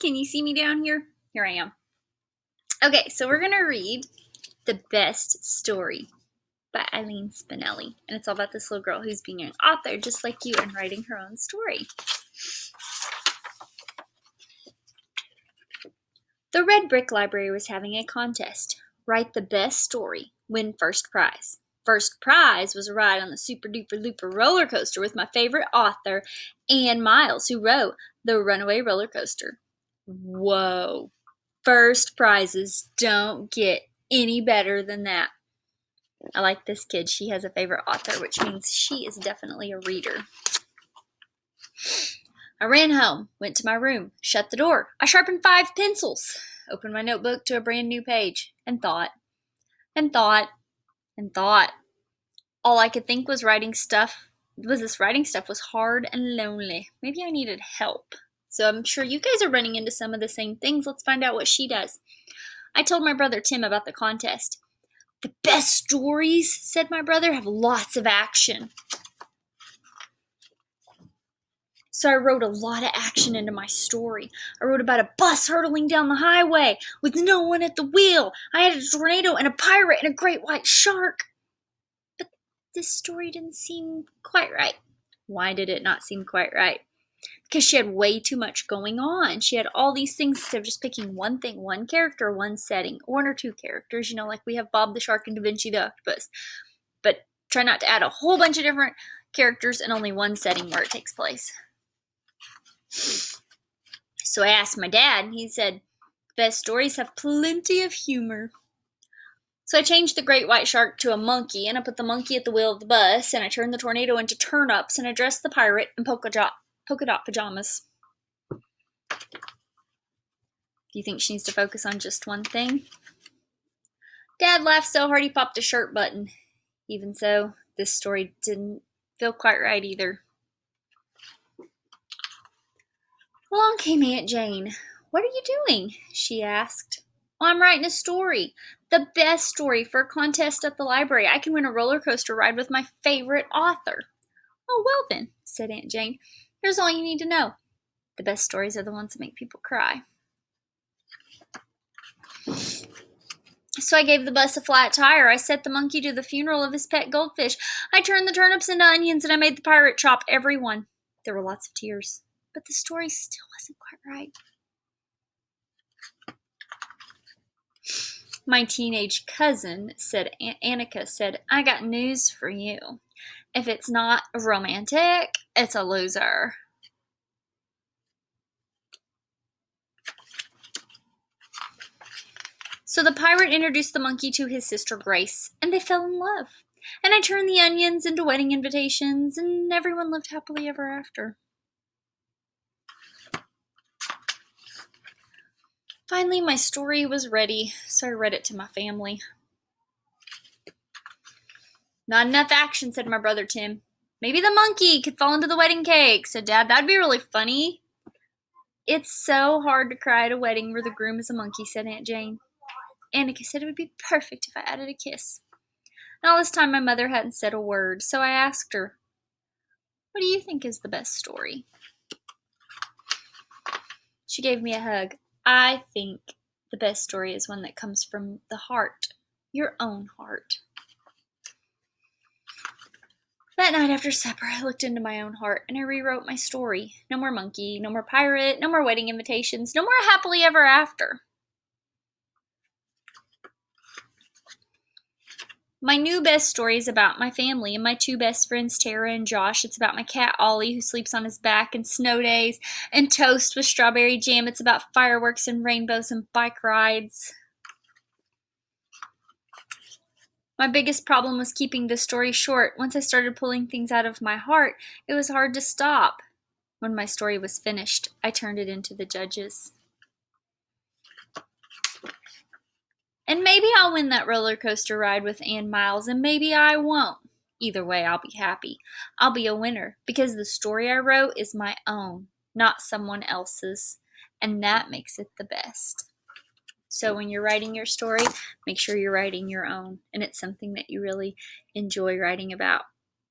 Can you see me down here? Here I am. Okay, so we're going to read The Best Story by Eileen Spinelli. And it's all about this little girl who's being an author just like you and writing her own story. The Red Brick Library was having a contest. Write the best story, win first prize. First prize was a ride on the Super Duper Looper roller coaster with my favorite author, Anne Miles, who wrote The Runaway Roller Coaster. Whoa. First prizes don't get any better than that. I like this kid. She has a favorite author, which means she is definitely a reader. I ran home, went to my room, shut the door. I sharpened 5 pencils, opened my notebook to a brand new page, and thought. All I could think was this writing stuff was hard and lonely. Maybe I needed help. So I'm sure you guys are running into some of the same things. Let's find out what she does. I told my brother Tim about the contest. The best stories, said my brother, have lots of action. So I wrote a lot of action into my story. I wrote about a bus hurtling down the highway with no one at the wheel. I had a tornado and a pirate and a great white shark. But this story didn't seem quite right. Why did it not seem quite right? Because she had way too much going on. She had all these things instead of just picking one thing, one character, one setting, 1 or 2 characters, like we have Bob the Shark and Da Vinci the Octopus. But try not to add a whole bunch of different characters and only one setting where it takes place. So I asked my dad, and he said, best stories have plenty of humor. So I changed the great white shark to a monkey, and I put the monkey at the wheel of the bus, and I turned the tornado into turnips, and I dressed the pirate in polka dot pajamas. Do you think she needs to focus on just one thing? Dad laughed so hard he popped a shirt button. Even so, this story didn't feel quite right either. Along came Aunt Jane. What are you doing? She asked. Oh, I'm writing a story. The best story for a contest at the library. I can win a roller coaster ride with my favorite author. Oh, well then, said Aunt Jane. Here's all you need to know. The best stories are the ones that make people cry. So I gave the bus a flat tire. I set the monkey to the funeral of his pet goldfish. I turned the turnips into onions, and I made the pirate chop every one. There were lots of tears, but the story still wasn't quite right. My teenage cousin, Annika said, I got news for you. If it's not romantic, it's a loser. So the pirate introduced the monkey to his sister Grace, and they fell in love. And I turned the onions into wedding invitations, and everyone lived happily ever after. Finally, my story was ready, so I read it to my family. Not enough action, said my brother Tim. Maybe the monkey could fall into the wedding cake, said Dad. That'd be really funny. It's so hard to cry at a wedding where the groom is a monkey, said Aunt Jane. Annika said it would be perfect if I added a kiss. And all this time my mother hadn't said a word, so I asked her, what do you think is the best story? She gave me a hug. I think the best story is one that comes from the heart, your own heart. That night after supper, I looked into my own heart and I rewrote my story. No more monkey, no more pirate, no more wedding invitations, no more happily ever after. My new best story is about my family and my 2 best friends, Tara and Josh. It's about my cat, Ollie, who sleeps on his back, and snow days, and toast with strawberry jam. It's about fireworks and rainbows and bike rides. My biggest problem was keeping the story short. Once I started pulling things out of my heart, it was hard to stop. When my story was finished, I turned it into the judges. And maybe I'll win that roller coaster ride with Anne Miles, and maybe I won't. Either way, I'll be happy. I'll be a winner because the story I wrote is my own, not someone else's, and that makes it the best. So when you're writing your story, make sure you're writing your own, and it's something that you really enjoy writing about.